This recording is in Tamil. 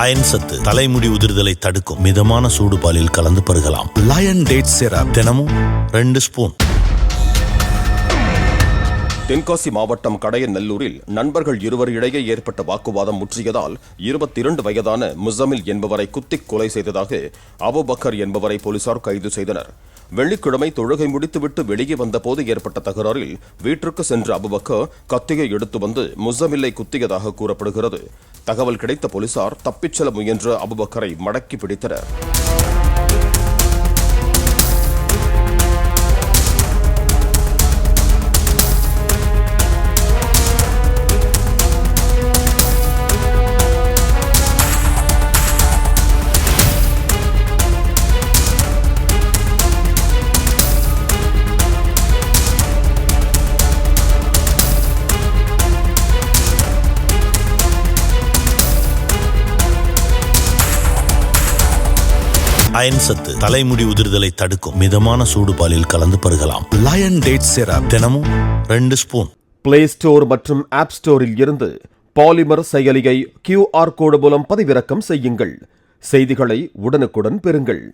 அயன் சத்து தலைமுடி உதிர்தலை தடுக்கும். மிதமான சூடு பாலில் கலந்து பருகலாம். லயன் டேட் சிரப் தினமும் 2 ஸ்பூன். தென்காசி மாவட்டம் கடையநல்லூரில் நண்பர்கள் இருவர் இடையே ஏற்பட்ட வாக்குவாதம் முற்றியதால் 22 வயதான முசமில் என்பவரை குத்திக் கொலை செய்ததாக அபுபக்கர் என்பவரை போலீசார் கைது செய்தனர். வெள்ளிக்கிழமை தொழுகை முடித்துவிட்டு வெளியே வந்தபோது ஏற்பட்ட தகராறில் வீட்டிற்கு சென்ற அபுபக்கர் கத்தியை எடுத்து வந்து முசமில்லை குத்தியதாக கூறப்படுகிறது. தகவல் கிடைத்த போலீசார் தப்பிச் செல்ல முயன்ற அபுபக்கரை மடக்கி பிடித்தனர். அயன் சத்து தலைமுடி உதிர்தலை தடுக்கும். மிதமான சூடு பாலில் கலந்து பருகலாம். லயன் டேட் சிரப் தினமும் 2 ஸ்பூன். பிளே ஸ்டோர் மற்றும் ஆப் ஸ்டோரில் இருந்து பாலிமர் செயலியை QR கோடு மூலம் பதிவிறக்கம் செய்யுங்கள். செய்திகளை உடனுக்குடன் பெறுங்கள்.